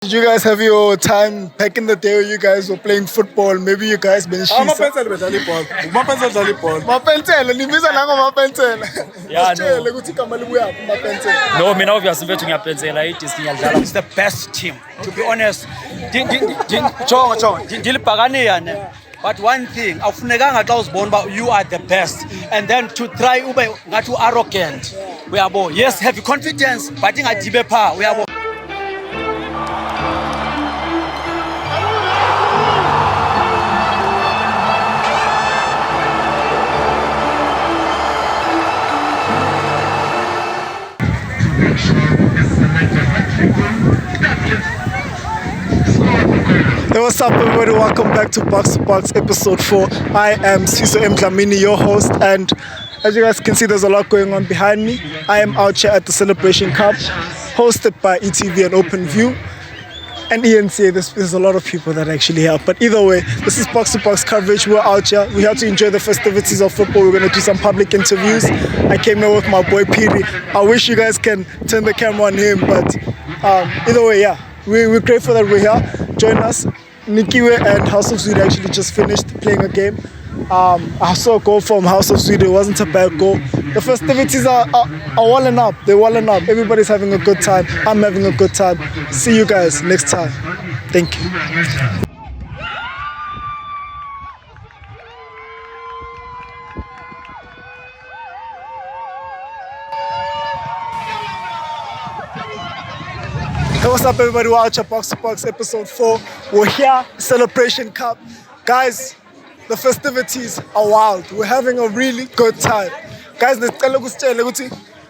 Did you guys have your time back in the day when you guys were playing football? Maybe you guys been shisa. Mapensela bedlala ibhola. Mapensela udlala ibhola. Mapensela, nibiza nango mapensela. Yeah, no. Ukuthi igama libuya kuphi mapensela. No, mina obviously mfethu ngiyapensela iDisney ngiyadlala. It's the best team. To be honest, jonga ndilibhakaniya ne. But one thing, awufunekanga xa uzibona uba you are the best and then to try ube ngathi arrogant. Uyabo. Yes, have confidence, but ingadibe pha, uyabo. Hey, what's up, everybody? Welcome back to BOX2BOX episode 4. I am Sifiso Dlamini, your host, and as you guys can see, there's a lot going on behind me. I am out here at the Celebration Cup, hosted by ETV and Open View, and ENCA. There's a lot of people that actually help. But either way, this is BOX2BOX coverage. We're out here. We're here to enjoy the festivities of football. We're going to do some public interviews. I came here with my boy Piri. I wish you guys can turn the camera on him, but either way, yeah. We're grateful that we're here. Join us. Nikiwe and House of Sweden actually just finished playing a game. I saw a goal from House of Sweden. It wasn't a bad goal. The festivities are walling up. They're walling up. Everybody's having a good time. I'm having a good time. See you guys next time. Thank you. Hey, what's up, everybody? We're out at BOX2BOX episode 4. We're here, Celebration Cup. Guys, the festivities are wild. We're having a really good time. Guys,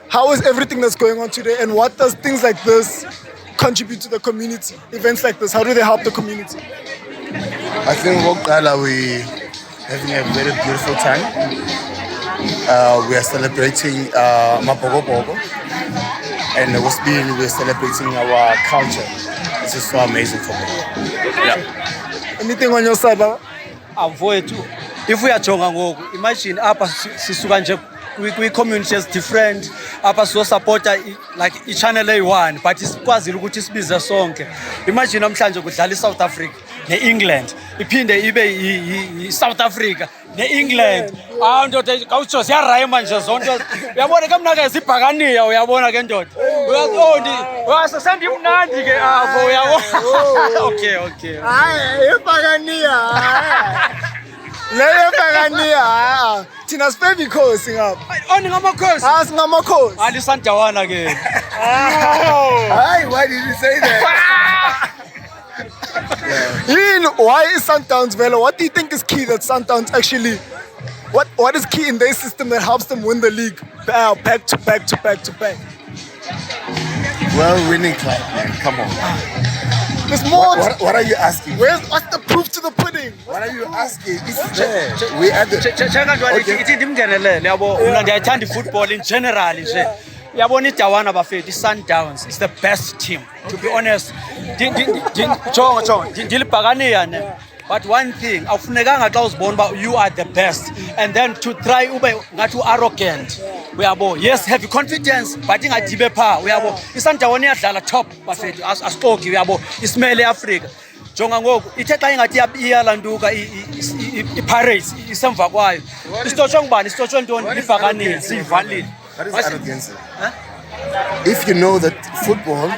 how is everything that's going on today, and what does things like this contribute to the community? Events like this, how do they help the community? I think we're having a very beautiful time. We are celebrating Mapogo. And we're celebrating our culture. This is so amazing for me. Yeah. Anything on your side, Baba? Avoid if we are jonga ngoku, imagine apha sisuka nje kwi-communities different apha so supporter like i-channel A1 but sikwazile ukuthi sibize sonke. Imagine namhlanje kudlala iSouth Africa ne-England iphinde ibe South Africa ne-England. Ndoda kawutsho ziyarayima nje zonke. Uyabona ke mna ke zibhakaniya, uyabona ke ndoda. Sendimnandi ke apho, uyabona. Okay. Hayi, ibhakaniya. Leyo bhakaniya. Thina siphepha ikhosi ngapha. Ningamakhosi? Singamakhosi. Alisandawana ke. Hi, why did you say that? Why is Sundowns Vela? What do you think is key that Sundowns actually... What is key in their system that helps them win the league back to back? Well, winning club, man. Come on. There's more. What are you asking? What's the proof to the pudding? What are you asking? It's there. We are the... Ithi ndimngenelele yabo mina ndiyathanda football in general nje. Yabona iDawana bafethu iSundowns is the best team. To be honest, jonga ndilibhakaniya ne. But one thing, awufunekanga xa uzibona uba you are the best and then to try ube ngathi arrogant. Uyabo. Yes, have confidence, but ingadibe pha. Uyabo. iSundowns iyadlala top bafethu asixoki, uyabo. Isimele eAfrika. Jonga ngoku ithe xa ingathi iyalanduka iPirates isemva kwayo. Isitotshwe ngubani? Isitotshwe ntoni? Libhakaniya siyivalile. What is arrogance? Huh? If you know that football,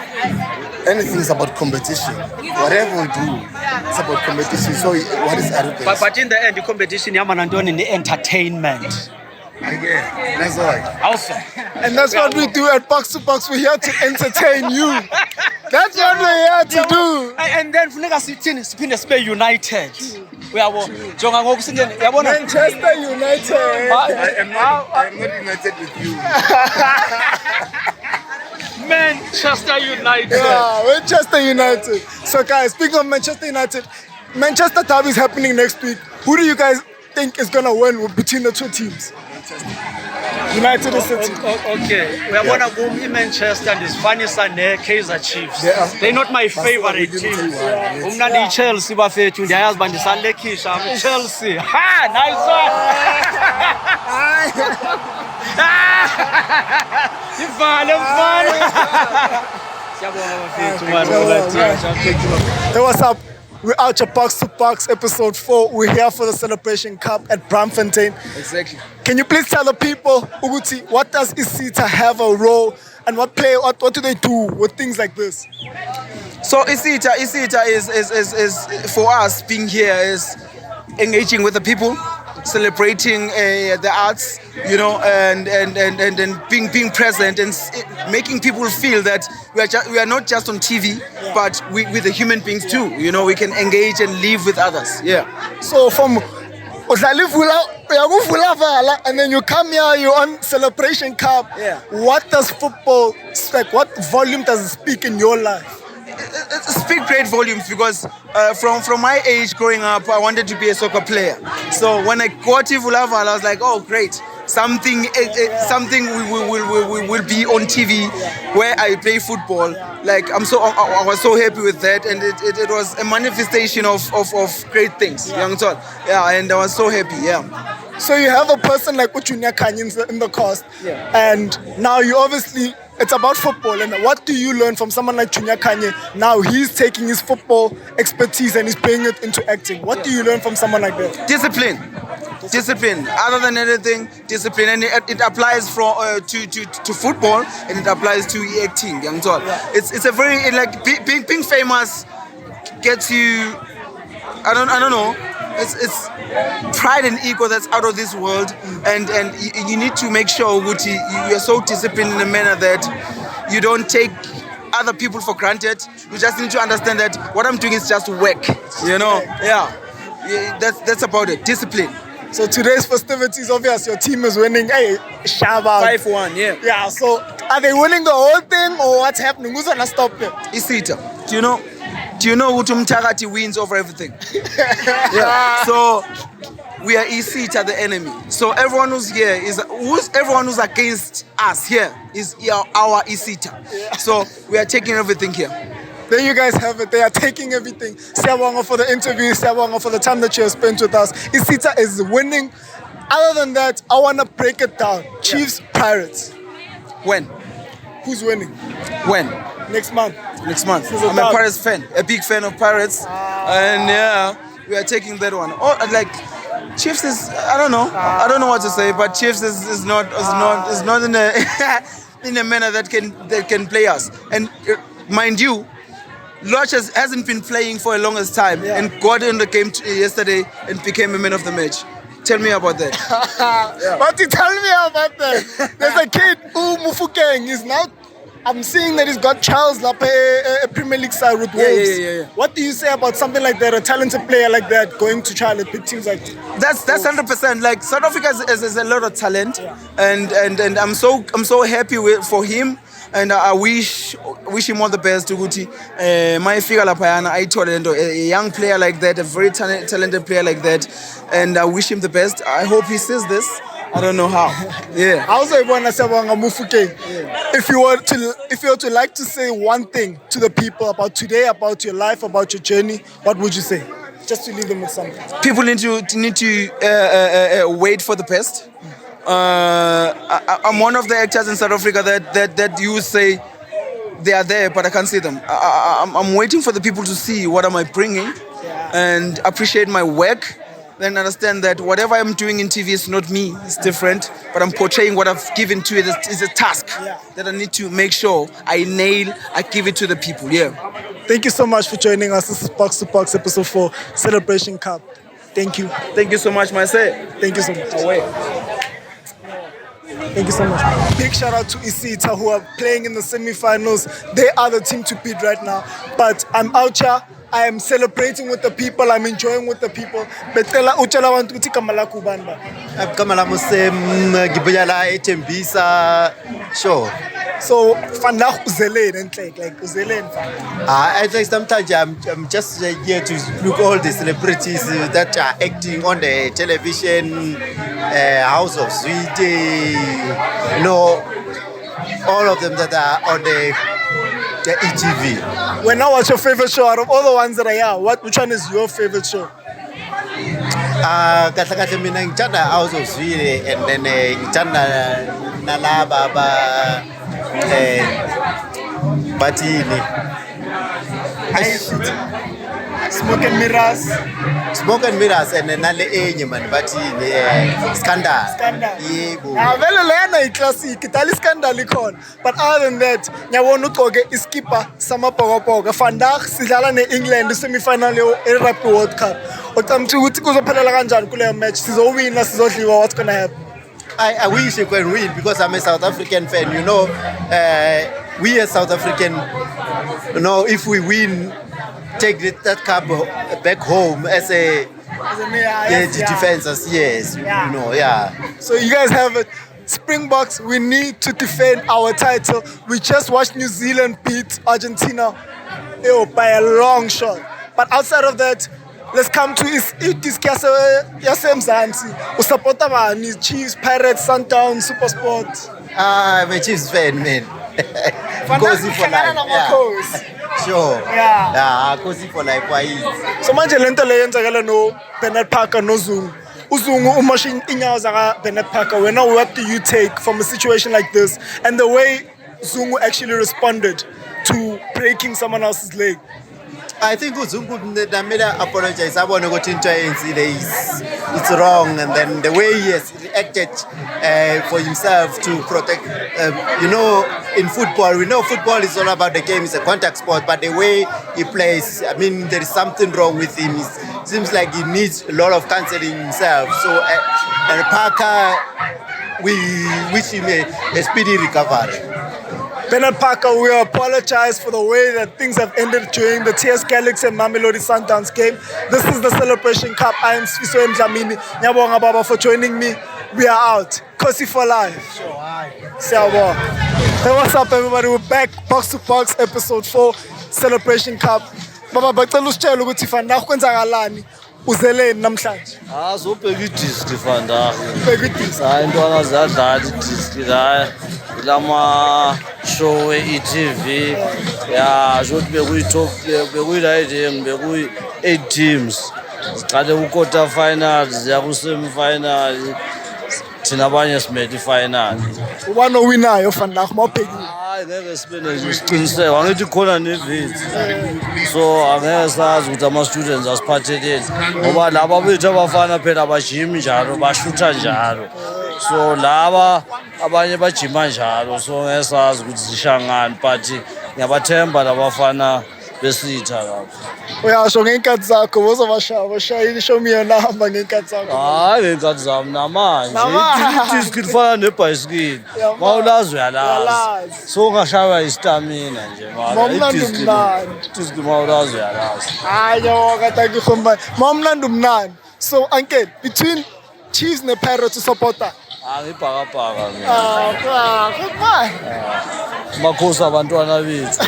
anything is about competition. Whatever we do, it's about competition. So what is arrogance? But in the end, the competition is entertainment. Yeah, that's all. Awesome. And that's what we do at BOX2BOX. We're here to entertain you. That's what we're here to do. And then funeka siphinde sibe united. Uyabo. Jonga ngoku singene yabona Manchester United. I am not united with you. Manchester United. Yeah, Manchester United. So guys, speaking of Manchester United, Manchester Derby is happening next week. Who do you guys think is gonna win between the two teams? United or City? Okay. We are one of them in Manchester and Sifiso and Kaizer Chiefs. They're not my favorite team. Umnandi Chelsea bafethu ndiyayazi bandisalekhisha. I'm Chelsea. Ha, nice one. Ivale. Hey, what's up? We're out your Box to Box episode 4. We're here for the Celebration Cup at Braamfontein. Exactly. Can you please tell the people, Uguti, what does Isita have a role and what do they do with things like this? So Isita is for us being here is engaging with the people, celebrating the arts, you know, and being present and making people feel that we are not just on TV, but we're the human beings too. You know, we can engage and live with others. Yeah. So from and then you come here, you're on Celebration Cup. Yeah. What does football like? What volume does it speak in your life? It speak great volumes because from my age growing up, I wanted to be a soccer player. So when I got to Vulavala, I was like, oh, great. Something will be on TV where I play football. Like I was so happy with that, and it was a manifestation of great things. Young Todd. Yeah, and I was so happy. Yeah. So you have a person like Uchunya Kanye in the cast, and now you obviously, it's about football. And what do you learn from someone like Chunya Kanye? Now he's taking his football expertise and he's playing it into acting. What do you learn from someone like that? Discipline. Other than anything, discipline, and it applies to football, and it applies to acting. Young Todd. It's a very like being famous gets you. I don't know. It's pride and ego that's out of this world, and you need to make sure Guti, you are so disciplined in a manner that you don't take other people for granted. You just need to understand that what I'm doing is just work. You know, that's about it. Discipline. So today's festivities, obviously, your team is winning. Hey, Shaba. 5-1, yeah. Yeah. So are they winning the whole thing, or what's happening? Who's gonna stop it? Isita. Do you know Utumtakati wins over everything? Yeah. So we are Isita, the enemy. So everyone who's here everyone who's against us here is our Isita. Yeah. So we are taking everything here. There you guys have it. They are taking everything. Siyabonga for the interview. Siyabonga for the time that you have spent with us. Isita is winning. Other than that, I want to break it down. Chiefs, Pirates. When? Who's winning? When? Next month. I'm a Pirates fan, a big fan of Pirates, and yeah, we are taking that one. Oh, like Chiefs is I don't know what to say, but Chiefs is not in a in a manner that can play us. And mind you, Lodge hasn't been playing for a longest time and got in the game yesterday and became a man of the match. Tell me about that. What you tell me about that? There's a kid, Mufukeng, is now. I'm seeing that he's got Charles Lape, a Premier League side with Wolves. Yeah. What do you say about something like that, a talented player like that, going to trial at big teams like that? That's 100%. Like South Africa has a lot of talent, and I'm so happy for him, and I wish him all the best. Uguti, my figure lapayana, I told him a young player like that, a very talented player like that, and I wish him the best. I hope he sees this. I don't know how. Yeah. I also want to say about Mufukeng. If you were to like to say one thing to the people about today, about your life, about your journey, what would you say? Just to leave them with something. People need to wait for the best. I'm one of the actors in South Africa that you say they are there, but I can't see them. I'm waiting for the people to see what am I bringing and appreciate my work. Then understand that whatever I'm doing in TV is not me, it's different, but I'm portraying what I've given to it is a task that I need to make sure I give it to the people, Thank you so much for joining us. This is Box to Box episode 4, Celebration Cup. Thank you. Thank you so much, myself. Thank you so much. Thank you so much. Big shout out to Isita who are playing in the semi-finals. They are the team to beat right now. But I'm out here. I am celebrating with the people. I'm enjoying with the people. Betela uchala want to kamala kubanba. Kamala musem gibuyala etembisa sure. So fanda uzele like uzele. I think sometimes I'm just here to look all the celebrities that are acting on the television, House of Sweetie, all of them that are on the ETV. When now, what's your favorite show out of all the ones that are here? Which one is your favorite show? Kahle mina ngithanda House of Sweetie, and then ngithanda nalaba Batini. Smoke and mirrors. Smoke and mirrors and nale enye man Batini scandal. Scandal. Yebo. Now, vele lena i-classic, itali scandal ikhona. But other than that, ngiyabona ugqoke iskipa samabhokobhoko. Vandag sidlala ne-England semi-final ye-Rugby World Cup. Ucamthi ukuthi kuzophelela kanjani kuleyo match? Sizowina, sizodliwa, what's gonna happen? I wish you can win because I'm a South African fan. You know, we as South African, you know, if we win, take that cup back home as a defenders. Yes, Yeah. you know, yeah. So you guys have it. Springboks, we need to defend our title. We just watched New Zealand beat Argentina by a long shot. But outside of that, let's come to discuss yasemzansi. Usupporta bani? Chiefs, Pirates, Sundowns, SuperSport. I'm a Chiefs fan, man. Cozy for life. Yeah. Sure. Yeah. Cozy for life. Why? So manje lento le yenzakala no Bernard Parker no Zungu. Uzungu umasha inyawo zaka Bernard Parker. What do you take from a situation like this and the way Zungu actually responded to breaking someone else's leg? I think Uzungu Namela apologized. I want to go to it's wrong, and then the way he has reacted for himself to protect. You know, in football, we know football is all about the game. It's a contact sport, but the way he plays, I mean, there is something wrong with him. It seems like he needs a lot of counseling himself. So, and Parker, we wish him a speedy recovery. Bernard Parker, we apologize for the way that things have ended during the TS Galaxy and Mamelodi Sundowns game. This is the Celebration Cup. I am Sifiso Dlamini. Nyabonga Baba for joining me. We are out. Kosi for life. Siyabonga. Hey, what's up, everybody? We're back. Box to Box, episode 4, Celebration Cup. Baba, bacela usitshela ukuthi Vandag kwenzakalani. Uzeleni namhlanje? Zobheka i-disc Vandag. Bheka i-disc. Hayi intwana ziyadlala i-disc la lama-show e-ETV. Ya shothi bekuyi-top bekuyi-riding bekuyi-8 teams. Siqale ku-quarter final ziya ku-semi-final. Thina abanye simele i-final. Ubani owinayo Vandag mawubhekile? Hayi ngeke sibe nesiqiniseko angithi khona nevithi so angeke sazi ukuthi ama-students asiphatheleni ngoba laba bethu abafana phela abajimi njalo bashutha njalo so laba abanye bajima njalo so ngeke sazi ukuthi zishangani but ngiyabathemba labafana besitha lapho. Uyasho ngey'nkathi zakho bashayile show me yona hamba ngey'nkathi zakho. Hayi ngey'nkathi zami namanje idiski lifana nebhayisikili ma ulazi uyalazi so ungashaywa istamina nje idiski ma ulazi uyalazi. Hayi yabonga kade ngihomba mawumnandi umnandi. So uncle, between Chiefs ne Pirates usupporta? Ngibhakabhaka Ah, good man. makhosi abantwana bethu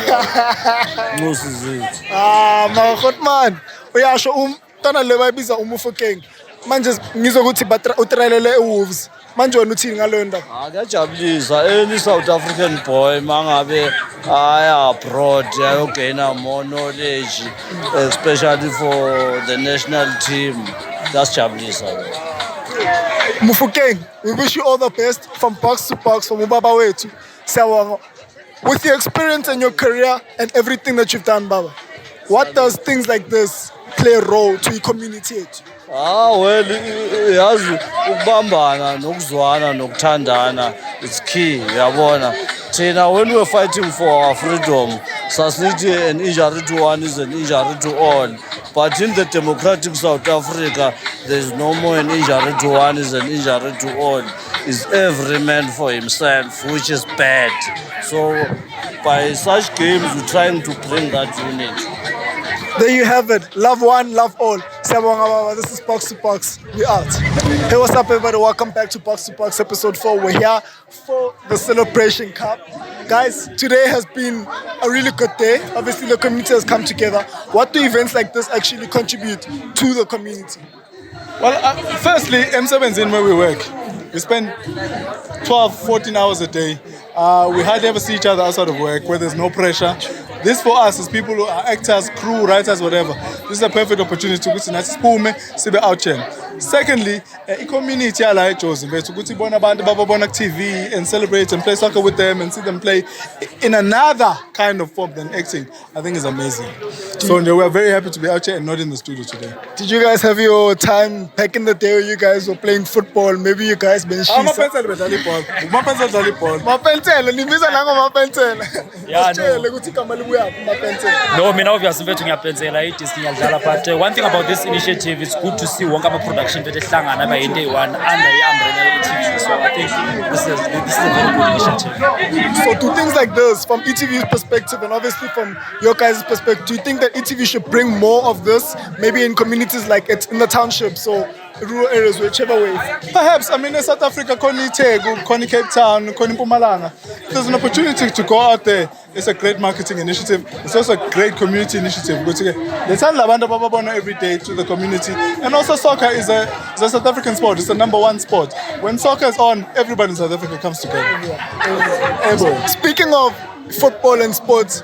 ncosi zethu. Good man. Uyasho umntwana le bayibiza Umufokeng. Manje ngizwa ukuthi utrayelele eWolves. Manje wena uthini ngaleyo ndaba? Kuyajabulisa any South African boy mangabe aya abroad ayogena more knowledge especially for the national team. That's jabulisa. Mufokeng, we wish you all the best from box to box from ubaba wethu. Siyabonga. With your experience and your career and everything that you've done, Baba, what does things like this play a role to your community? Well, yazi ukubambana nokuzwana nokuthandana it's key uyabona. Thina when we're fighting for our freedom sasithi an injury to one is an injury to all, but in the democratic South Africa there is no more an injury to one is an injury to all. Is every man for himself, which is bad. So by such games we're trying to bring that unity. There you have it. Love one, love all. Siyabonga Baba. This is Box to Box. We out. Hey, what's up, everybody? Welcome back to Box episode 4. We're here for the Celebration Cup. Guys, today has been a really good day. Obviously, the community has come together. What do events like this actually contribute to the community? Well, firstly, M7's where we work. We spend 12, 14 hours a day. We hardly ever see each other outside of work where there's no pressure. This for us as people who are actors, crew, writers, whatever. This is a perfect opportunity to go to Sibe out here. Secondly, i-community yala eJozi mfethu ukuthi ibona abantu bababona ku-TV and celebrate and play soccer with them and see them play in another kind of form than acting, I think is amazing. So we're very happy to be out here and not in the studio today. Did you guys have your time back in the day when you guys were playing football? Maybe you guys been shisa. Amapensela bedlala ibhola. Umapensela udlala ibhola. Mapensela, nibiza nango mapensela. Yeah, Sitshele ukuthi igama libuyaphi mapensela. No, mina obviously mfethu ngiyapensela i-Disney ngiyadlala, but one thing about this initiative, it's good to see wonke ama-production mfethu ehlangana abe yinto eyi-one under i-umbrella ye-ETV. So I think this is a very good initiative. So do things like this, from ETV's perspective and obviously from your guys' perspective, do you think that ETV should bring more of this, maybe in communities like it's in the townships or rural areas, whichever way? Perhaps, I mean, in South Africa, Koni Tegu, Koni Cape Town, Koni Mpumalanga, there's an opportunity to go out there. It's a great marketing initiative. It's also a great community initiative. They send Lavanda Bababona every day to the community. And also soccer is a South African sport. It's the #1 sport. When soccer is on, everybody in South Africa comes together. Speaking of football and sports,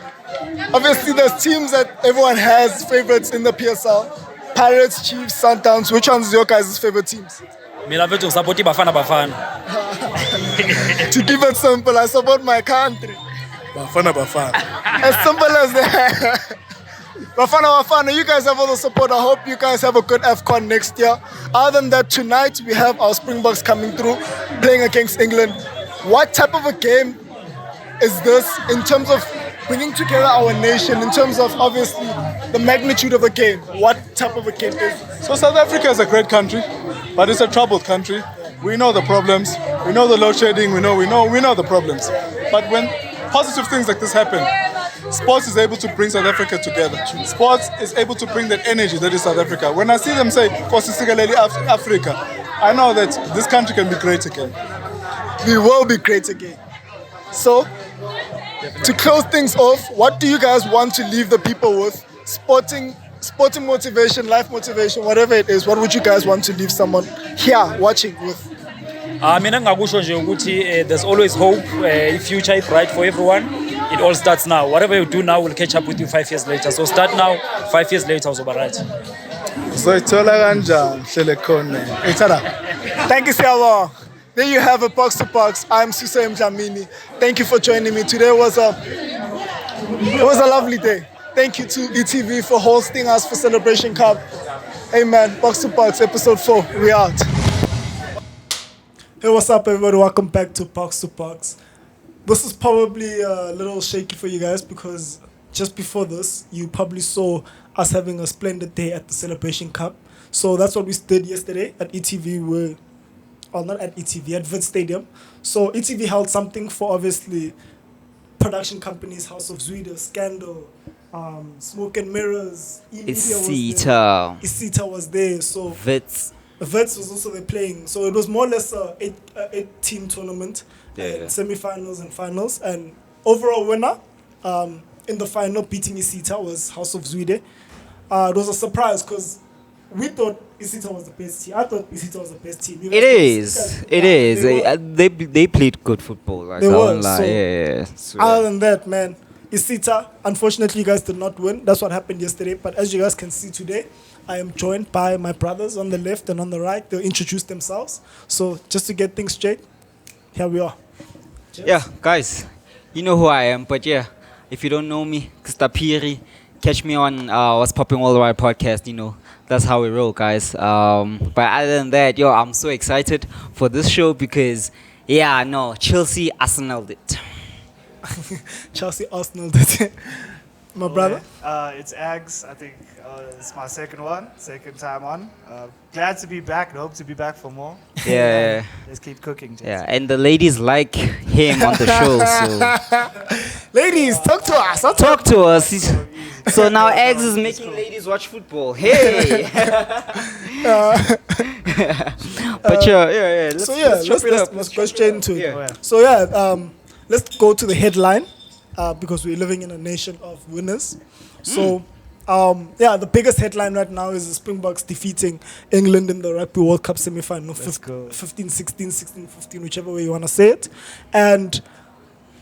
obviously there's teams that everyone has favorites in the PSL. Pirates, Chiefs, Sundowns. Which one's your guys' favorite teams? Mina mfethu ngisapota iBafana. To keep it simple, I support my country. Bafana. As simple as that. Bafana, you guys have all the support. I hope you guys have a good AFCON next year. Other than that, tonight we have our Springboks coming through, playing against England. What type of a game is this in terms of bringing together our nation, in terms of obviously the magnitude of the game? What type of a game is this? So South Africa is a great country, but it's a troubled country. We know the problems. We know the load shedding. We know the problems. But when positive things like this happen, sports is able to bring South Africa together. Sports is able to bring that energy that is South Africa. When I see them say, Africa, I know that this country can be great again. We will be great again. So, to close things off, what do you guys want to leave the people with? Sporting motivation, life motivation, whatever it is, what would you guys want to leave someone here watching with? Mina ngakusho nje ukuthi there's always hope, future is bright for everyone. It all starts now. Whatever you do now will catch up with you 5 years later. So start now, 5 years later uzoba right. Zoyithola kanjani hlele khona. Thank you, Siabo. There you have it, Box to Box. I'm Sifiso Dlamini. Thank you for joining me. Today was a lovely day. Thank you to ETV for hosting us for Celebration Cup. Hey man, Box to Box, episode 4. We out. Hey, what's up, everybody? Welcome back to Box to Box. This is probably a little shaky for you guys because just before this, you probably saw us having a splendid day at the Celebration Cup. So that's what we did yesterday at ETV. Not at ETV, at Wits Stadium. So ETV held something for obviously production companies, House of Zweden, Scandal, Smoke and Mirrors, Isita was there. So Wits was also there playing. So it was more or less a 8-team tournament, semi-finals and finals. And overall winner in the final, beating Isita, was House of Zweden. It was a surprise because we thought Isita was the best team. I thought Isita was the best team. It is. They played good football. Like, they were. So, other than that, man, Isita, unfortunately, you guys did not win. That's what happened yesterday. But as you guys can see today, I am joined by my brothers on the left and on the right. They'll introduce themselves. So just to get things straight, here we are. Cheers. Yeah, guys, you know who I am. But yeah, if you don't know me, Kstapiri, catch me on Whatpoppin Worldwide podcast, That's how we roll, guys. But other than that, I'm so excited for this show because, Chelsea Arsenal did. Chelsea Arsenal did. My brother? It's Ags. I think it's my second time on. Glad to be back and hope to be back for more. Yeah. Let's keep cooking. Chelsea. Yeah, and the ladies like him on the show. So. Ladies, talk to us. Talk to us. So now Eggs is making ladies watch football. Hey! But Let's go straight into it. Yeah. So let's go to the headline because we're living in a nation of winners. So the biggest headline right now is the Springboks defeating England in the Rugby World Cup semi-final, 15-16, 16-15, whichever way you want to say it. And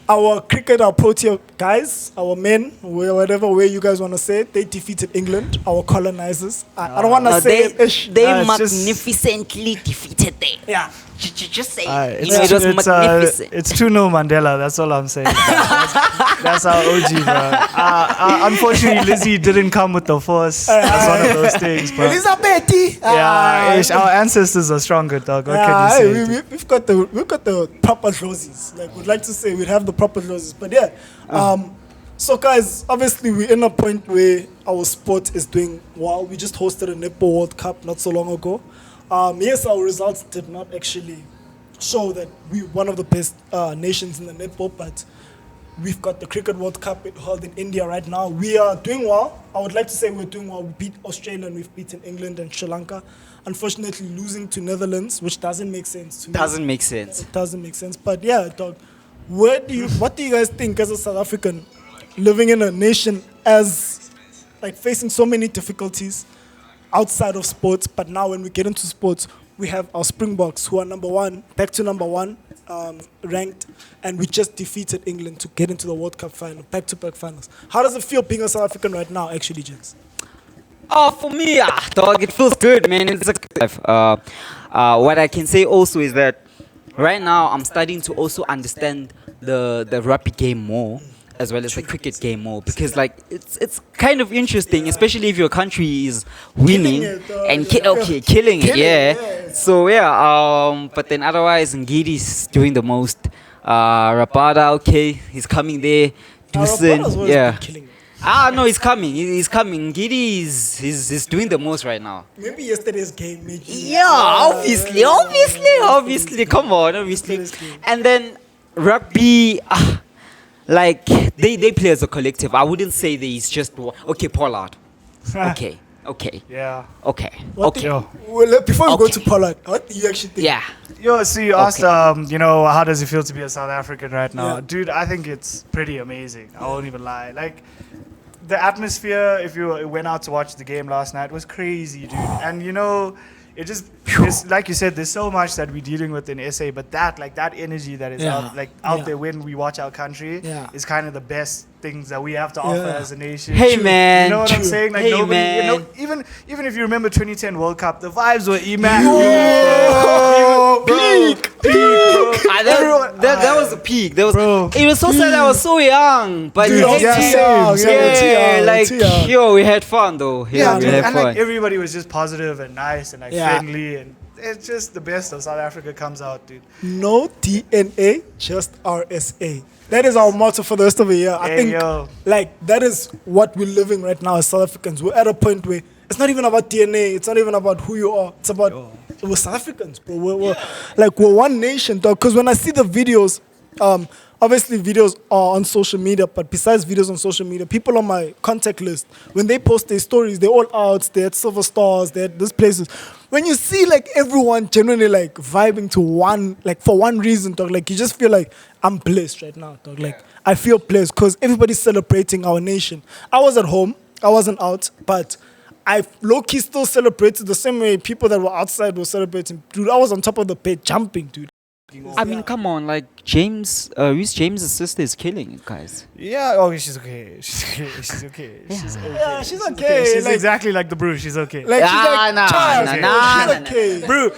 our Protea guys, our men, whatever way you guys want to say it, they defeated England, our colonizers. I don't want to say it. Ish. They It's just- magnificently defeated them. yeah. Just say It's, it. It was magnificent. it's 2-0 Mandela. That's all I'm saying. That's our OG, bro. Unfortunately, Lizzie didn't come with the force. That's one of those things, bro. Elizabeth. Yeah, our ancestors are stronger, dog. What Yeah, can you say? we've got the proper roses. Like we'd like to say we'd have the proper roses, but yeah. So guys, obviously we're in a point where our sport is doing well. We just hosted a Netball World Cup not so long ago. Yes, our results did not actually show that we're one of the best nations in the netball, but we've got the Cricket World Cup held in India right now. We are doing well. I would like to say we're doing well. We beat Australia and we've beaten England and Sri Lanka. Unfortunately, losing to Netherlands, which doesn't make sense to me. Doesn't make sense. It doesn't make sense. But yeah, dog, what do you guys think as a South African living in a nation as like facing so many difficulties outside of sports, but now when we get into sports, we have our Springboks who are number one, back to number one, ranked, and we just defeated England to get into the World Cup final, back-to-back finals. How does it feel being a South African right now, actually, gents? Oh, for me, dog, it feels good, man. It's a good life. What I can say also is that right now I'm starting to also understand the rugby game more, as well as the cricket game more, because like it's kind of interesting, especially if your country is winning killing it, yeah. So yeah, but then otherwise Ngidi's doing the most. Rabada, okay, he's coming there. Dusan, yeah. No, he's coming. He's coming. Ngidi he's doing the most right now. Maybe yesterday's game made you. Yeah, obviously. Come on, obviously. And then rugby. Like they play as a collective. I wouldn't say there is just one. Okay, Pollard. Okay. Yeah. Okay. Well, before we go to Pollard, what do you actually think? Yeah. Yo, so you asked, how does it feel to be a South African right now? Yeah. Dude, I think it's pretty amazing. I won't even lie. Like, the atmosphere, if you went out to watch the game last night, was crazy, dude. And, it just, like you said, there's so much that we're dealing with in SA, but that energy that is out there when we watch our country is kind of the best things that we have to offer as a nation. Hey, man. You know what I'm saying? Like, hey, nobody, man. Even if you remember 2010 World Cup, the vibes were immaculate. Peak. That was a peak. It was so sad. I was so young, but Dude, we we had fun though. We had and fun. like everybody was just positive and nice and friendly, and it's just the best of South Africa comes out, dude. No DNA, just RSA. That is our motto for the rest of the year. I think that is what we're living right now as South Africans. We're at a point where it's not even about DNA. It's not even about who you are. It's about we're South Africans, bro. We're one nation, dog. Because when I see the videos, obviously videos are on social media, but besides videos on social media, people on my contact list, when they post their stories, they're all out, they're at Silver Stars, they're at these places. When you see like everyone genuinely like vibing to one, like for one reason, dog, like you just feel like I'm blessed right now, dog. Like I feel blessed because everybody's celebrating our nation. I was at home, I wasn't out, but I low-key still celebrated the same way people that were outside were celebrating. Dude, I was on top of the bed jumping, dude. I mean, come on, like Reece James' sister is killing it, guys. Yeah, she's okay. She's okay. Yeah, she's okay. She's like, exactly like the Bruce. She's okay. like she's like, Nah, child, nah, she's okay. Bro,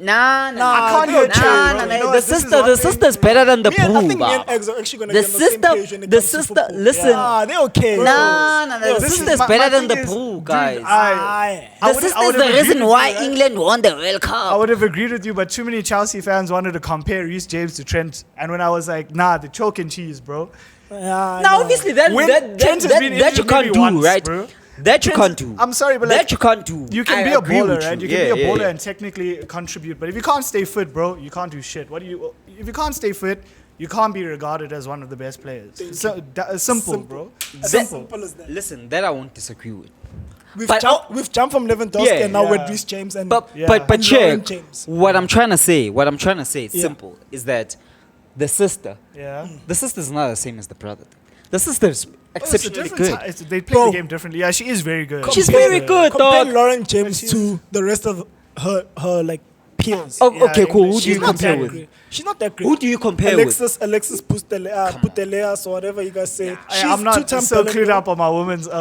Nah. I can't hear Child. You know what, The sister's better than the I think me Pooh. and Eggs are actually gonna The get on the same sister- page when it the comes to sister- football. listen. Yeah, they're okay. The this is sister's my better than the thing is, Pooh, dude, guys. I The would've sister's the agreed reason with why you, right? England won the World I Cup. would have agreed with you, but too many Chelsea fans wanted to compare Reece James to Trent. And when I was like, nah, the chalk and cheese, bro. Yeah, Now, obviously, that Trent has been you injured can't maybe do, once, right? bro. That you can't do. I'm sorry, but That like, you can't do. you can I be a agree baller, with right? You you. can be a Yeah, baller yeah. and technically contribute. But if you can't stay fit, bro, you can't do shit. If you can't stay fit, you can't be regarded as one of the best players. Simple, bro. Simple as that. Listen, that I won't disagree with. We've jumped from Lewandowski Yeah. and now Yeah. with Reece James and But Yeah. but And check. LaurenJames. What I'm trying to say, it's Yeah. simple, is that the sister, Yeah. the sister's not the same as the brother. The sister's Oh, it's a exceptionally different good. they play Bro. the game differently. Yeah, she is very good. She's very good, compare dog. Lauren James she's- to the rest of her like peers. Oh, okay, cool. Who do She's you not compare that with? great. She's not that great. Who do you compare Alexis Puteleas or whatever you guys say. I'm not two-time so Ballon clued d'Or. up on my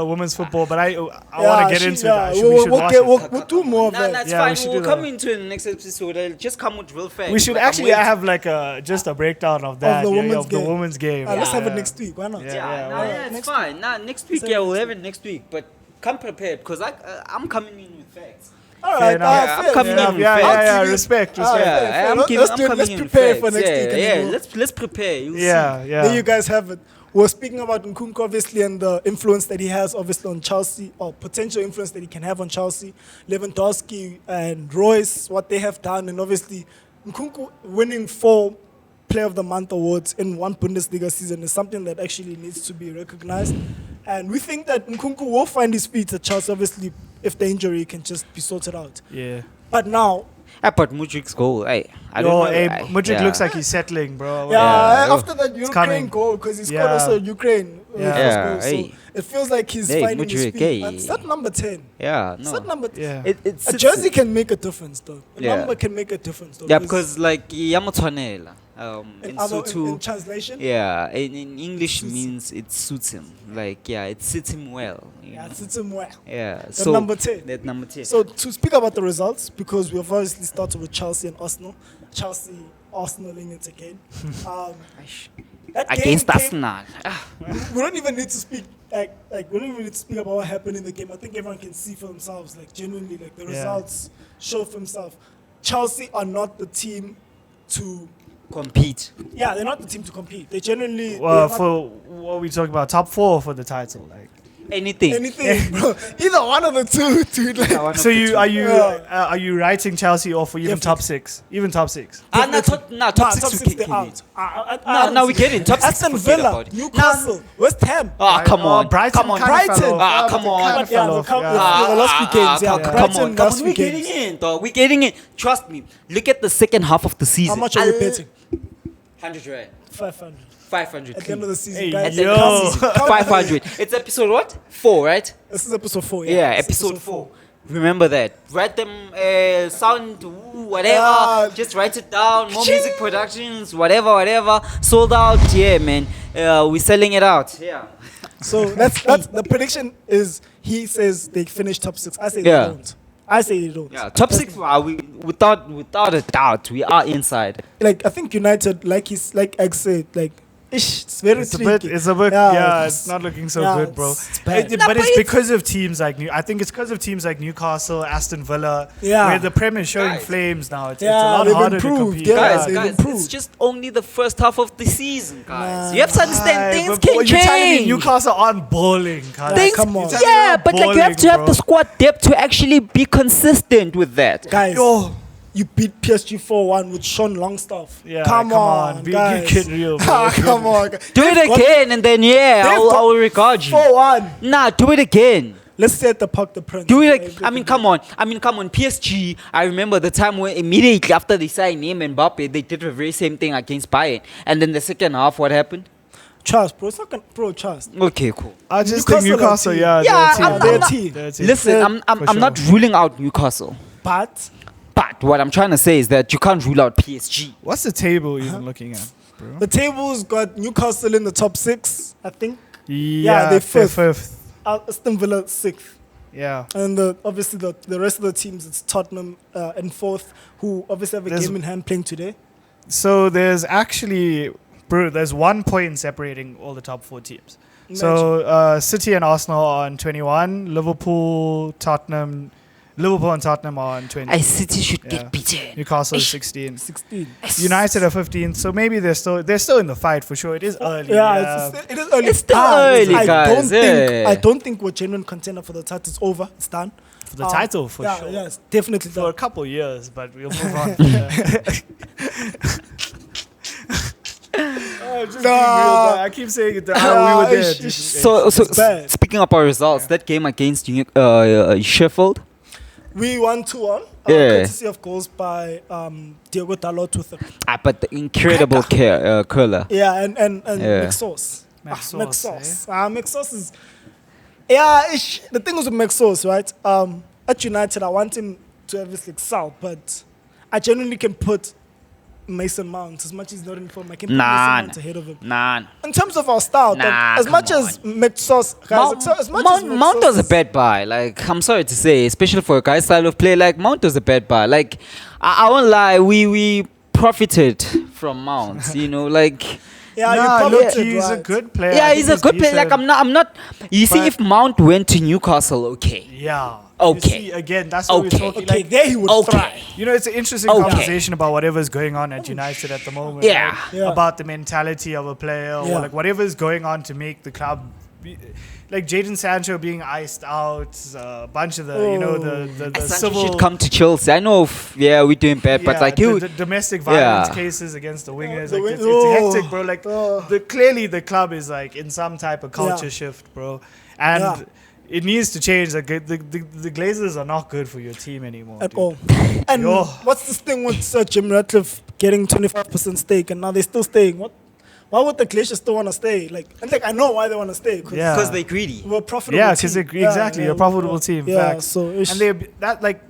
women's football, but I want to get into that. We'll do more of Nah, that. that's Yeah, we fine. should We'll do come that. into the next episode. I'll just come with real facts. We should Like, I'm actually waiting. have like just a breakdown of that. the yeah, women's of the game. women's game. Let's have it Yeah. next week. Why not? Yeah, it's fine. Nah, next week, yeah, we'll have it next week. But come prepared, because I'm coming in with facts. All Fair right. enough. I'm coming in with Yeah, facts. Respect. Ah, Yeah, I'm let's coming let's in with prepare facts. for next week. and then Yeah, we'll- let's prepare. You'll see. There you guys have it. We're speaking about Nkunku, obviously, and the influence that he has, obviously, on Chelsea, or potential influence that he can have on Chelsea. Lewandowski and Royce, what they have done, and obviously, Nkunku winning 4 Player of the Month awards in one Bundesliga season is something that actually needs to be recognized. And we think that Nkunku will find his feet at Chelsea, obviously, if the injury can just be sorted out. Yeah. But now, But Mudrik's goal, I don't know. Mudryk yeah. looks like he's settling, bro. after that Ukraine coming. goal, because he scored Yeah. also Ukraine Yeah. first goal, so Hey. it feels like he's Hey, finding his Mudryk, feet. hey. But it's not number 10. Yeah, It's no. not number 10. Yeah. It's A jersey can make a difference, though. A Yeah. number can make a difference, though. Yeah, because like Yamotwanela, in, in other, Sotho, in translation, yeah, in English means it suits him. Like, yeah, it sits him well. You know? it sits him well. Yeah, That so number 10. That number 10. So to speak about the results, because we've obviously started with Chelsea and Arsenal. Chelsea, Arsenaling it again. That game Against came- Arsenal. We don't even need to speak like we don't even need to speak about what happened in the game. I think everyone can see for themselves, like genuinely, like the results show for themselves. Chelsea are not the team to Compete. yeah, they're not the team to compete. They genuinely Well, they're not for what are we talking about? Top 4 for the title, like. Anything. anything, bro. Either one of the two, dude. Like, Yeah, one of So the two. are you writing Chelsea off for even Definitely. top 6? Even top 6. Top top 6 six, we they're can out. get. No, we get in. Top 6 Aston forget Villa, about it. Newcastle, West Ham. Come on. Brighton Come on. kinda fell Brighton. off. Come on. Kinda fell off, The last few games, yeah. Come Brighton on, last few we're getting games. in, dog. We're getting in. Trust me. Look at the second half of the season. How much are we betting? 100 rand. 500. 500. At the end of the season, Hey, guys. yo. Count the season. 500. It's episode what? 4, right? This is episode 4. Yeah, It's episode 4. Remember that. Write them sound, whatever. Yeah. Just write it down. More music productions, whatever. Sold out. Yeah, man. We're selling it out. Yeah. So that's the prediction is he says they finish top 6. I say Yeah. they don't. I say they don't. Yeah. Top 6. We without a doubt, we are inside. Like I think United, like Egg said, like it's very It's a tricky. bit, it's not looking so good, bro. It's bad. But it's because of teams like I think it's because of teams like Newcastle, Aston Villa, Yeah. where the Prem is showing Guys. flames now. It's a Yeah, lot they've harder improved, to compete. yeah. They've Guys, improved. it's just only the first half of the season, guys. Nah. You have to understand Aye, things but can boy, you're telling me change. Newcastle aren't bowling, guys. Things, come on. You're telling me yeah, they're but like you have to balling, have the bro. squad depth to actually be consistent with that. Guys, Yo. you beat PSG 4-1 with Sean Longstaff. Yeah, come on, guys. Get real, bro. Come on. Do it again, and then I got will regard you. 4-1. Nah, do it again. Let's say at the Parc de Prince. Do it. I mean, come on. PSG. I remember the time when immediately after they signed him and Mbappe, they did the very same thing against Bayern. And then the second half, what happened? Trust, bro. It's not gonna, bro. Trust. Okay, cool. I just think Newcastle Newcastle, are a yeah, team. Yeah, they're a I'm team. not- They're a team. Listen, I'm For not sure. ruling out Newcastle. But But what I'm trying to say is that you can't rule out PSG. What's the table even looking at, bro? the table's got Newcastle in the top 6, I think. Yeah, they're they're fifth. fifth. Aston Villa 6th. Yeah. And obviously the rest of the teams, it's Tottenham in 4th, who obviously have a There's- game in hand playing today. So there's actually, bro, there's 1 point separating all the top 4 teams. So City and Arsenal are on 21, Liverpool and Tottenham are on 20. City should Yeah. get beaten. Newcastle is 16. 16. United are 15. So maybe they're still in the fight for sure. It is early. Yeah, it is early. It's still But early, I guys, I don't think we're genuine contender for the title. It's over. It's done. for the title for yeah, sure. Yeah, it's definitely For a done. couple years, but we'll move on. Yeah. Just being real, guy. I keep saying it. We were there. So bad. speaking about our results, that game against Sheffield, We won 2-1. Yeah. Courtesy of goals by Diego Dalot with but the incredible curler. yeah, and Yeah. McSauce. McSauce, McSauce is the thing was with McSauce, right? At United, I want him to obviously excel, but I genuinely can put Mason Mount, as much as he's not in form, I can put Mason Mount ahead of him. In terms of our style, as much as Metsos, guys, as much as Mount was a bad buy. Like, I'm sorry to say, especially for a guy's style of play, like Mount was a bad buy. Like, I won't lie, we profited from Mount. You know, like. Yeah, Nah, you look, profited, he's a right? good player. Yeah, I he's think a good player. Like, decent. I'm not. You see, But- if Mount went to Newcastle, okay. Yeah. Okay. You see, again, that's what we're Okay. talking. Okay, Like, there he would Okay. thrive. you know, it's an interesting Okay. conversation about whatever's going on at United at the moment. Yeah. right? Yeah. About the mentality of a player, or Yeah. like whatever's going on to make the club. Like Jadon Sancho being iced out, a bunch of the, you know, the Sancho civil. should come to Chelsea. I know, we're doing bad, but like you, the domestic violence Yeah. cases against the wingers, The like, wing- it's hectic, bro. Like clearly the club is like in some type of culture shift, bro, and Yeah. it needs to change. Like the Glazers are not good for your team anymore At dude. all. And Yo. what's this thing with Jim Ratcliffe getting 25% stake and now they're still staying? What? Why would the Glaciers still want to stay? Like, and like I know why they want to stay. Yeah. because they're greedy. We're a profitable. Yeah, team. because exactly a profitable team. Yeah, Facts. so it's, And they that like.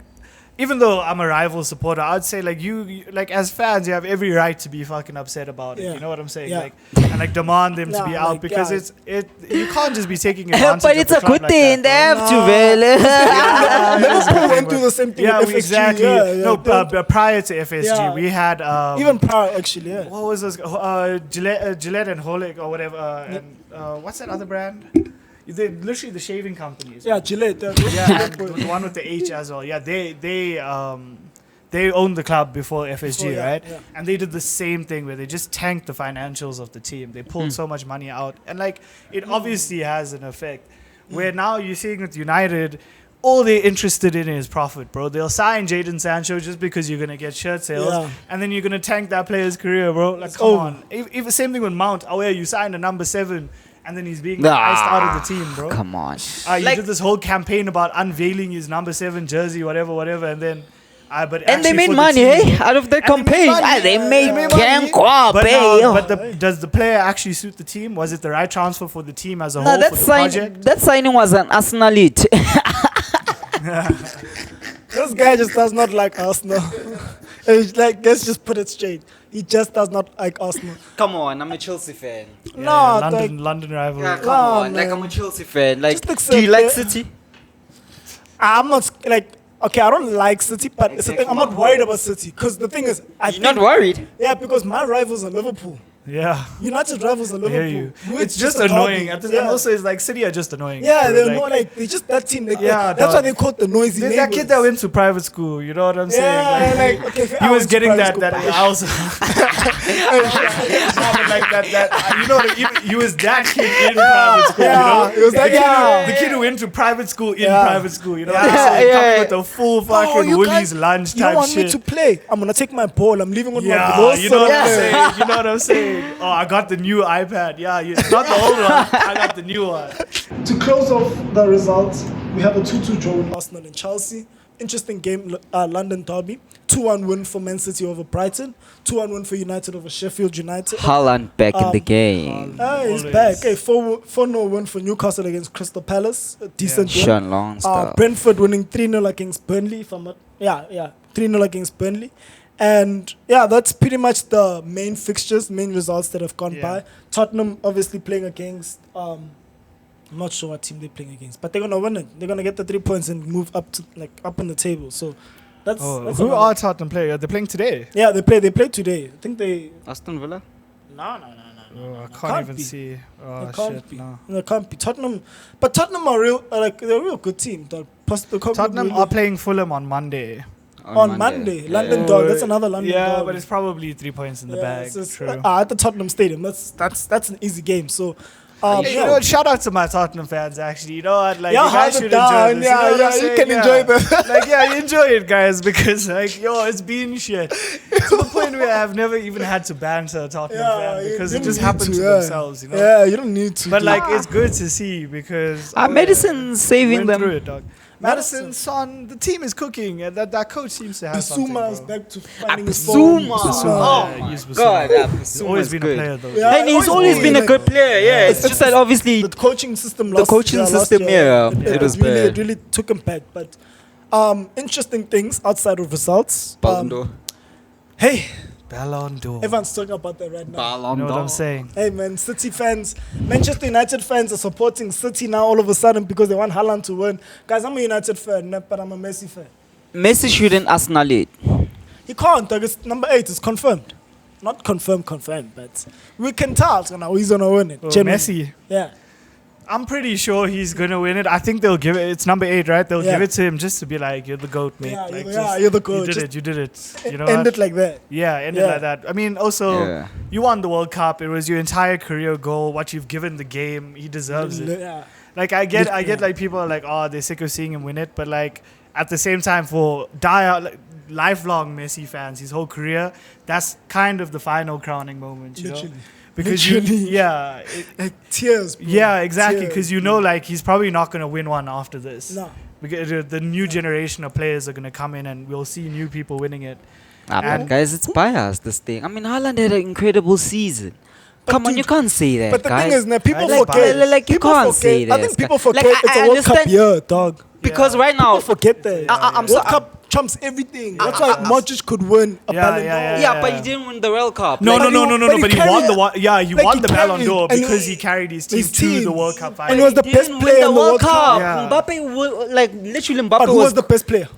Even though I'm a rival supporter, I'd say like you like as fans, you have every right to be fucking upset about it. Yeah. You know what I'm saying? Yeah. Like and like demand them to Nah, be out like, because yeah. you can't just be taking advantage. But of it's the a club good like thing. that, They bro. have to, Vele. Liverpool went through the same thing Yeah, with FSG. exactly. Yeah, yeah, No, they- prior to FSG, Yeah. we had even prior actually. Yeah. what was this? Gillette and Holik or whatever. And what's that other brand? They literally the shaving companies. Yeah, Gillette. Yeah, and the one with the H as well. Yeah, they owned the club before FSG, Before, yeah, right? yeah. And they did the same thing where they just tanked the financials of the team. They pulled so much money out, and like it obviously has an effect. Where now you're seeing with United, all they're interested in is profit, bro. They'll sign Jadon Sancho just because you're gonna get shirt sales, Yeah. and then you're gonna tank that player's career, bro. Like, It's come over. on. If same thing with Mount. Oh yeah, you signed a number 7, and then he's being Nah, iced out of the team, bro. Come on. You Like- did this whole campaign about unveiling his number 7 jersey, whatever, and then. But And they actually made for the money, team, eh? Out of that And they made campaign. money. They They made made money. gang guap, But, eh, yo. does the player actually suit the team? Was it the right transfer for the team as a No, whole for the project? that signing was an Arsenal elite. This guy just does not like Arsenal. It's like, let's just put it straight. He just does not like Arsenal. Come on, I'm a Chelsea fan. No, London rival. Yeah, come Nah, on. Like, man. I'm a Chelsea fan. Like, Just accept do you like it. City? I'm not like. Okay, I don't like City, but it's the thing. I'm not worried about City because the thing is, You're not worried? Yeah, because my rivals are Liverpool. Yeah. United rivals are I Liverpool. hear you. We're It's just a derby. annoying. And Yeah. also, it's like City are just annoying. Yeah, they're like, more like they're just that team. Like, Yeah, that's why dog. they called the noisy That neighbors. kid that went to private school, you know what I'm saying? Yeah, like, okay, he I was went to getting private that school, house. like that. You know, he was that kid in private school. yeah, you know, it was that guy. the kid who went to private school in Yeah. private school. You know, Yeah, what I'm saying? yeah. Coming with the full fucking you Woolies guys- lunch You type don't want shit. me to play? I'm gonna take my ball. I'm leaving with my Yeah, ball. you know what I'm Yeah. saying? You know what I'm saying? Oh, I got the new iPad. Yeah, not the old one. I got the new one. To close off the results, we have a 2-2 draw with Arsenal and Chelsea. Interesting game, London derby. 2-1 win for Man City over Brighton. 2-1 win for United over Sheffield United. Haaland back in the game. He's Always. back. Hey, 4-0 win for Newcastle against Crystal Palace. A decent win. Sean Longstaff. Brentford winning 3-0 against Burnley. If I'm not, 3-0 against Burnley. And yeah, that's pretty much the main fixtures, main results that have gone Yeah. by. Tottenham obviously playing against, I'm not sure what team they're playing against, but they're gonna win it. They're gonna get the 3 points and move up in the table. So that's, that's Who another- are Tottenham players? They're playing today. Yeah, they play today. I think they. Aston Villa? No. Oh, I can't can't even be. see. Oh, It can't shit, be. no. No, it can't be. Tottenham, but Tottenham are they're a real good team. Tottenham are playing Fulham on Monday. on Monday. London dog. That's another London dog. Yeah, but it's probably 3 points in the bag. it's True. at the Tottenham Stadium. That's an easy game. So, Hey, you know what? Shout out to my Tottenham fans, actually. You know what? Like, Yeah, you guys hold it should down. enjoy this. Yeah, you know what I'm you saying? can enjoy the- Like, yeah, you enjoy it, guys, because, like, yo, it's been shit. To the point where I've never even had to banter a Tottenham fan you because it didn't just need happened to yeah. themselves, you know? Yeah, you don't need to. But, do like, it. it's good to see because. Madison saving went through them. it, dog. Madison, Son, the team is cooking, and that coach seems to have Bissouma is something, back to finding his form. Bissouma. Bissouma. Oh Yeah, my he's Bissouma. God, He's always been a player, though. Yeah. And he's always always been been a like- good player. Yeah, it's just that obviously The coaching system The lost. coaching last system, year. yeah, it was really, bad. It really took him back. But interesting things outside of results. Ballon d'Or. Hey, Ballon d'Or. Everyone's talking about that right now. Ballon You know what I'm d'Or. saying? Hey man, City fans, Manchester United fans are supporting City now all of a sudden because they want Haaland to win. Guys, I'm a United fan, but I'm a Messi fan. Messi shouldn't Arsenal it. He can't. Like, it's number 8 is confirmed. Not confirmed, but we can tell now he's gonna win it. Oh, Genuinely. Messi. Yeah. I'm pretty sure he's gonna win it. I think they'll give it. It's number 8, right? They'll Yeah. give it to him just to be like, "You're the goat, mate." Yeah, like, you're the goat. You did Just it. You did it. You know End what? it like that. Yeah, ended Yeah. like that. I mean, also, Yeah. you won the World Cup. It was your entire career goal. What you've given the game, he deserves it. Yeah. Like I get Yeah. like people are like, oh, they're sick of seeing him win it, but like at the same time, for lifelong Messi fans, his whole career, that's kind of the final crowning moment, you Literally. know? Because you, Literally. yeah, Like tears, bro. yeah, exactly. Tears, Because you know, like he's probably not gonna win one after this. No. Because the new generation of players are gonna come in, and we'll see new people winning it. But And- guys, it's biased, this thing. I mean, Haaland had an incredible season. Come on, dude, you can't say that, But the guys. thing is, now people I like forget. bias. Like, you people can't forget. say I this, think people guys. forget Like, it's I a World Cup understand- year, dog. Because Yeah. right now, People forget that. I'm World so- Cup trumps everything. That's why Modric could win a Yeah, Ballon yeah, d'Or. yeah, but he didn't win the World Cup. No, Like, no, no, no, no, no. But he won carried- the one. Yeah, he like, won he the Ballon carried- d'Or and because he- he carried his team his to the team. World Cup And final. he was the he best didn't player win in the World Cup. Yeah. Mbappe, like literally, Mbappe But who was was the best player?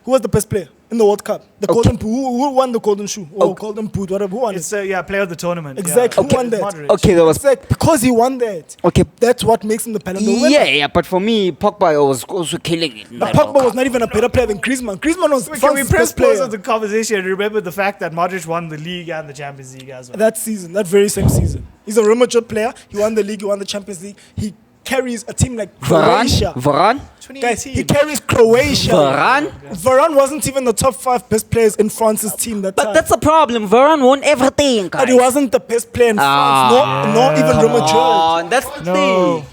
Who was the best player in the World Cup? The golden boot. Who won the golden shoe? Or Okay. golden boot, whatever. Who won It's it? player of the tournament. Exactly. Yeah. Who won that? Modric. okay. There was Exactly. Because he won that. okay. That's what makes him the Ballon d'Or winner. Yeah, but for me, Pogba was also killing it. in But that World Pogba was Cup. not even a better player than Griezmann. Griezmann was Can we France's press best pause player on the conversation and remember the fact that Modric won the league and the Champions League as well? that season, that very same season. He's a real mature player. He won the league. He won the Champions League. He carries a team like Croatia. Varane, Guys, he carries Croatia. Varane. Varane wasn't even the top 5 best players in France's team that But time. that's a problem. Varane won everything, guys. But he wasn't the best player in France, nor even Real Madrid. Oh, that's the No. thing.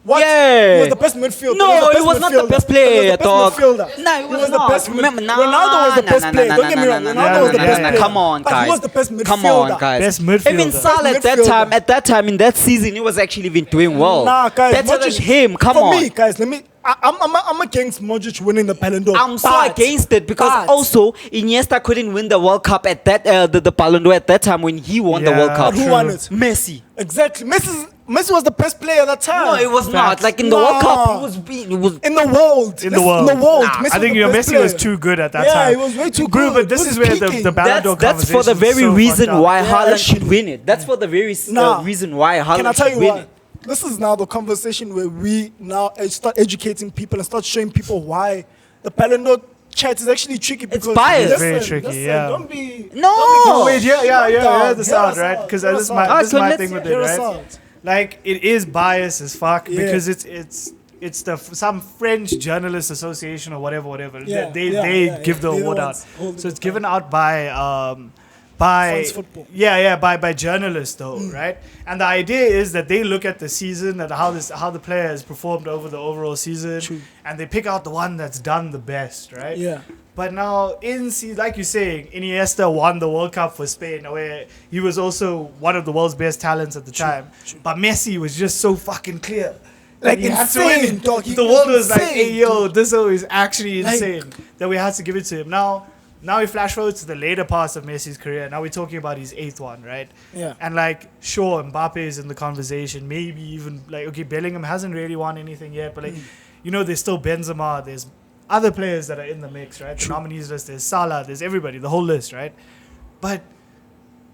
What? Yeah. He was the best midfielder. No, he was not the best player, dog. Midfielder. No, he was the not. best. Remember, nah, Ronaldo was the nah, best nah, player. nah, Don't get me nah, wrong. nah, Ronaldo nah, was the nah, best nah, player. Come on, But guys. he was the best midfielder. Come on, guys. Best midfielder. Even Salah at that midfielder. time, in that season, he was actually been doing well. Nah, guys. Better than Modric- him. Come for on. me, guys, I'm against Modric winning the Ballon d'Or. I'm so but- against it because but- also Iniesta couldn't win the World Cup at that the Ballon d'Or at that time when he won the Yeah. World Cup. But who won it? Messi. Exactly. Messi was the best player at that time. No, it was not. Like in the World Cup, he was being. It was in the world. In the world. In the world. Nah, Messi I think was the best Messi was player. too good at that Yeah, time. he was way too Bro, good. but this He is was where the peaking. Ballon d'Or that's for the conversation very is so reason fucked up. why Yeah, Haaland actually. should win it. That's for the very Nah. reason why Haaland Can I tell should you win what? it. This is now the conversation where we now start educating people and start showing people why the Ballon d'Or chat is actually tricky because biased. It's very tricky, yeah. Don't be No. don't be Wait, yeah, hear this Hear out, us right? out, Because hear this us is my, out. this is my let's thing with it, hear us right? out. Like, it is biased as fuck Yeah. because it's some French journalist association or whatever. Yeah, They yeah, give the They're the award out. ones holding So it's it given out. out by France football. by journalists though, right? And the idea is that they look at the season, at how the player has performed over the overall season, True. and they pick out the one that's done the best, right? Yeah. But now, like you're saying, Iniesta won the World Cup for Spain, where he was also one of the world's best talents at the time. But Messi was just so fucking clear. Like, he had to insane, win it. dog. He The was world was like, insane, hey, yo, this is actually Like- insane that we had to give it to him. Now we flash forward to the later parts of Messi's career. Now we're talking about his 8th one, right? Yeah. And like, sure, Mbappe is in the conversation. Maybe even like, okay, Bellingham hasn't really won anything yet, but like, there's still Benzema. There's other players that are in the mix, right? The nominees list. There's Salah. There's everybody. The whole list, right? But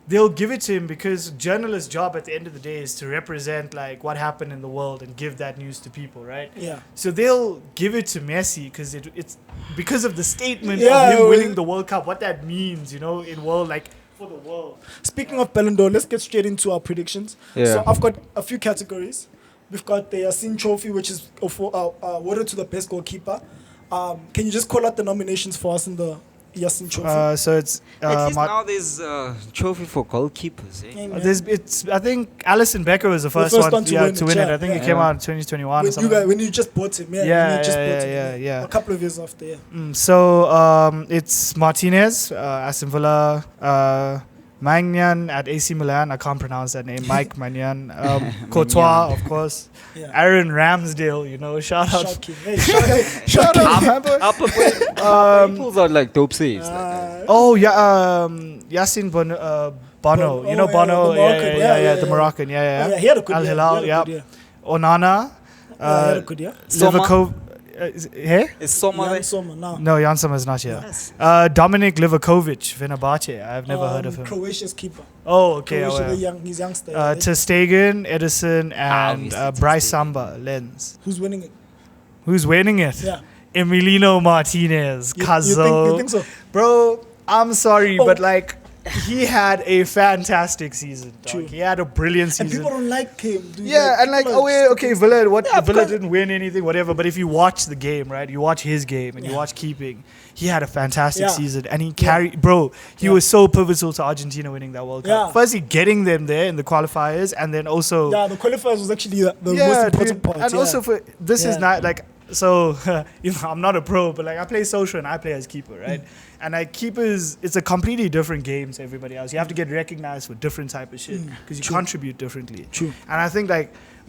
they'll give it to him because journalists' job at the end of the day is to represent like what happened in the world and give that news to people, right? Yeah. So they'll give it to Messi because it's because of the statement Yeah, of him well- winning the World Cup, what that means, in world, like for the world. Speaking of Ballon d'Or, let's get straight into our predictions. Yeah. So I've got a few categories. We've got the Yasin Trophy, which is awarded to the best goalkeeper. Can you just call out the nominations for us in the Yasin Trophy? So it's At least now there's a trophy for goalkeepers. Eh? Yeah, man. it's I think Alison Becker was the first, one to win it. I think it came out in 2021 or when something. when you just bought him, when you just bought him, yeah. a couple of years after, yeah. So it's Martinez, Aston Villa, Magnan at AC Milan. I can't pronounce that name. Mike Magnan. Courtois, of course. Yeah. Aaron Ramsdale, shout out. Shout King. Hey, shout out. Upper he pulls out like dope saves. Oh, yeah. Yasin Bono. Bono, Bono. the Moroccan, The Moroccan. Yeah. Yeah, he had a good Al year. Hilal, He had a good yeah. year. Onana. He had a good year. Liverpool. Hey? Is Soma Jan there? Sommer now. No, Jan Sommer's not here. Dominic Livakovic, Fenerbahce. I've never heard of him. Croatia's keeper. Oh, okay. Croatia, he's youngster. Ter Stegen, Edison, and Obviously, Ter Bryce Stegen. Samba, Lens. Who's winning it? Who's winning it? Yeah. Emilino Martinez, You Cazo. think so? Bro, I'm sorry, Oh. but he had a fantastic season. Dog. True. He had a brilliant And season. people don't like him. Dude. Yeah, and people are Villa, Villa because- didn't win anything, whatever. But if you watch the game, right, you watch his game and you Yeah. watch keeping, he had a fantastic Yeah. season, and he carried, bro. He was so pivotal to Argentina winning that World Cup. Yeah. Firstly, getting them there in the qualifiers, and then also, Yeah, the qualifiers was actually the most important dude, part. and yeah. also for this is Yeah. not so. I'm not a pro, but I play social and I play as keeper, right? And keepers, it's a completely different game to everybody else. You have to get recognized for different type of shit because you contribute differently. True. And I think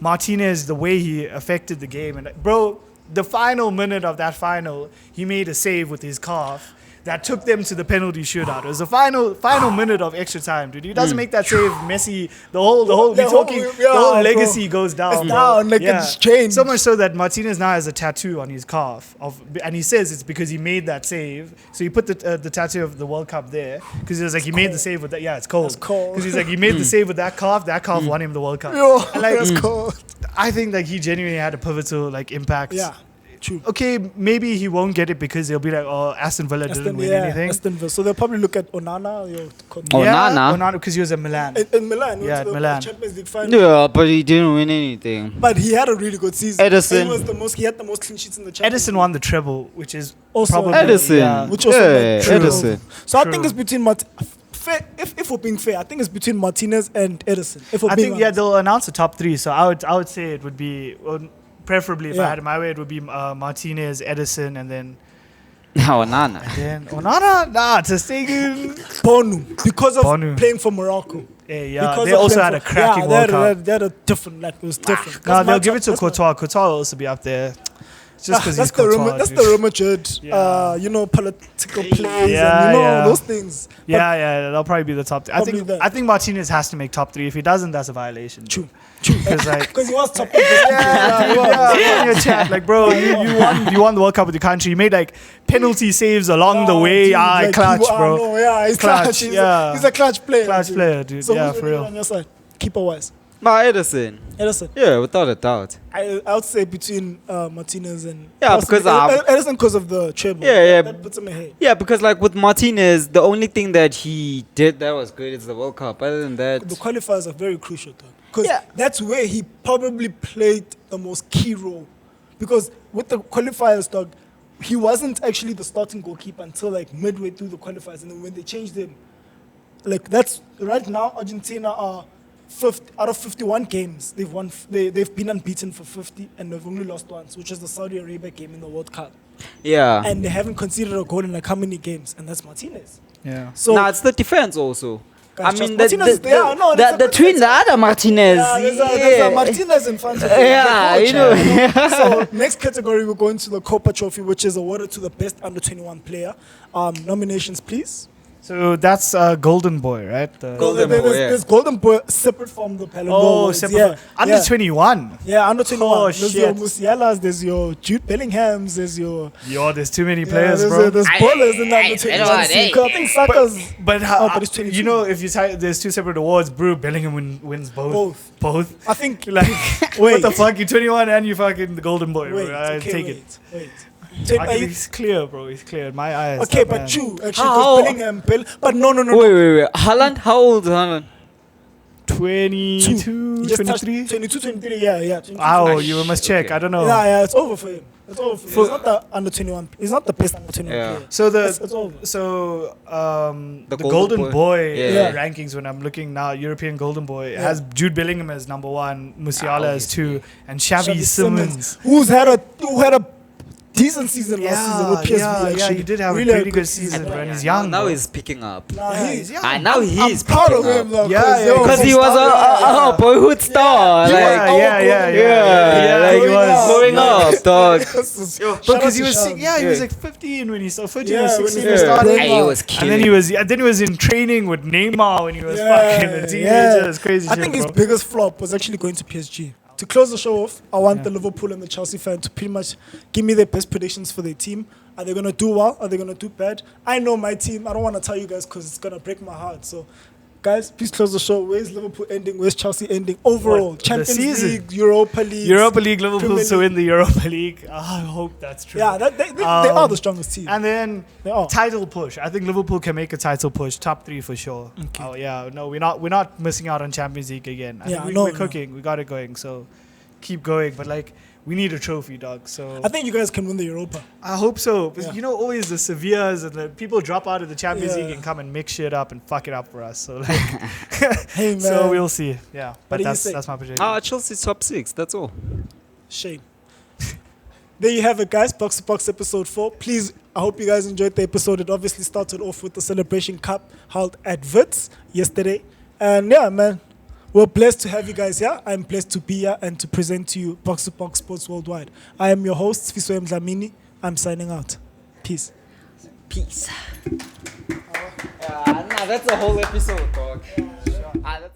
Martinez, the way he affected the game, and bro, the final minute of that final, he made a save with his calf that took them to the penalty shootout. It was the final minute of extra time, dude. He doesn't make that save, Messi. The whole The whole legacy goes down. It's bro. down, it's changed. So much so that Martinez now has a tattoo on his calf and he says it's because he made that save. So he put the tattoo of the World Cup there because he was he made the save with that. Yeah, it's cold. It's cold. Because he's he made the save with that calf. That calf won him the World Cup. Yo, And, that's cold. I think he genuinely had a pivotal impact. Yeah, true. Okay, maybe he won't get it because they'll be like, oh, Aston Villa didn't win anything. Aston Villa. So they'll probably look at Onana. Onana? because he was at Milan. In Milan. Yeah, went to the Milan. Champions League final. Yeah, but he didn't win anything. But he had a really good season. Edison. He had the most clean sheets in the Champions Edison League. won the treble, which is Also, probably Edison. yeah. Which also Yeah, made Edison. So I True. think it's between if we're being fair, I think it's between Martinez and Edison. If we're I being think honest. they'll announce the top three. So I would say it would be preferably if I Yeah. had it my way, it would be Martinez, Edison, and then Onana. Onana. Nah, Ter Stegen. Bonu, because of Bonu. playing for Morocco. Yeah, Because they of also playing had a for- cracking yeah, World Cup. They had a different, it was different. No, That's they'll my give it to top- that's my- Courtois. Courtois will also be up there. Just because that's he's Courtois. that's dude. the Real Madrid, Yeah. political plays Yeah, and yeah. those things. But Yeah, they'll probably be the top three. Probably that. I think Martinez has to make top three. If he doesn't, that's a violation. True. Because Because he was top. yeah, on your chat, bro, you won the World Cup with your country. You made penalty saves along the way. Clutch, bro. No, yeah, he's Clutch, clutch. yeah. He's a clutch player. Clutch player, dude. So Yeah, who's for winning real. on your side, keeper wise? But Edison. Edison. Yeah, without a doubt. I would say between Martinez and Yeah, because, Edison because of the treble. Yeah. That puts him ahead. Yeah, because with Martinez, the only thing that he did that was good is the World Cup. Other than that, The qualifiers are very crucial, though, because Yeah. that's where he probably played the most key role. Because with the qualifiers, dog, he wasn't actually the starting goalkeeper until midway through the qualifiers, and then when they changed him, that's right now Argentina are 50 out of 51 games they've won. They've been unbeaten for 50, and they've only lost once, which is the Saudi Arabia game in the World Cup, yeah. and they haven't conceded a goal in how many games, and that's Martinez. Yeah. So Nah, it's the defense also. I Guys, mean, just Martinez, yeah, no, that's a the twin, the other Martinez. there's a Martinez in front of him. Yeah, you know. So next category, we're going to the Copa Trophy, which is awarded to the best under 21 player. Nominations, please. So that's Golden Boy, right? Golden Boy, yeah. There's Golden Boy separate from the Ballon d'Or Oh, awards, separate. yeah. Under Yeah. 21. Yeah, under 21. Oh, There's your shit. Musialas, there's your Jude Bellinghams, there's your Yo, there's too many players, there's, bro. there's ballers in the under 21. I think Saka's But how? but it's 22. You know, if you there's two separate awards, bro. Bellingham wins both. Both. I think Like, wait, what the fuck? You're 21 and you fucking the Golden Boy, wait, bro. I okay, take wait, it. Wait. He's clear, bro. He's clear. My eyes. Okay, that but man. true, actually, How- because Bellingham, but no. Wait. Haaland? How old is Haaland? 22, He just touched 23. 22, 23, yeah. 22, Oh, you must check. Okay. I don't know. Yeah, it's over for him. It's over for him. He's not the under 21. He's not the best under 21 Yeah. player. So It's over. the Golden Golden Boy. Boy, Yeah. rankings when I'm looking now, European Golden Boy has Jude Bellingham as number 1, Musiala as 2, and Xavi Simons. who had a decent season last season with PSV. Actually, he did have really a pretty good season, bro. And he's young. Now bro. he's picking up. he's young. And now he's Proud of picking him, up. though. Yeah, Because he was a boyhood star. Yeah. Like, He he was was growing up, dog. because he was he was like 15 when he started, 15 or Yeah, 16 when when he he started. was And he was And killing. then he was in training with Neymar when he was fucking a teenager. It's crazy I shit, think his bro. biggest flop was actually going to PSG. To close the show off, I want the Liverpool and the Chelsea fan to pretty much give me their best predictions for their team. Are they going to do well? Are they going to do bad? I know my team. I don't want to tell you guys because it's going to break my heart. So, guys, please close the show. Where's Liverpool ending? Where's Chelsea ending? Overall, What? The Champions season? League, Europa League. Europa League, Liverpool Premier to win the Europa League. I hope that's true. Yeah, they are the strongest team. And then They are. title push. I think Liverpool can make a title push, top 3 for sure. Okay. Oh yeah, no, we're not missing out on Champions League again. I Yeah, think no, we're no. cooking. We got it going. So keep going. But like, we need a trophy, dog. So I think you guys can win the Europa. I hope so. But Yeah. you know, always the Sevillas and the people drop out of the Champions Yeah. League and come and mix shit up and fuck it up for us. So like, Hey, man. so we'll see. Yeah, What but do you say? that's my prediction. Chelsea's top 6, that's all. Shame. There you have it, guys. Box to Box episode 4. Please, I hope you guys enjoyed the episode. It obviously started off with the Celebration Cup held at Wits yesterday. And yeah, man, we're blessed to have you guys here. I'm blessed to be here and to present to you Box to Box Sports Worldwide. I am your host, Sifiso Dlamini. I'm signing out. Peace. Peace. Nah, that's a whole episode, dog. That's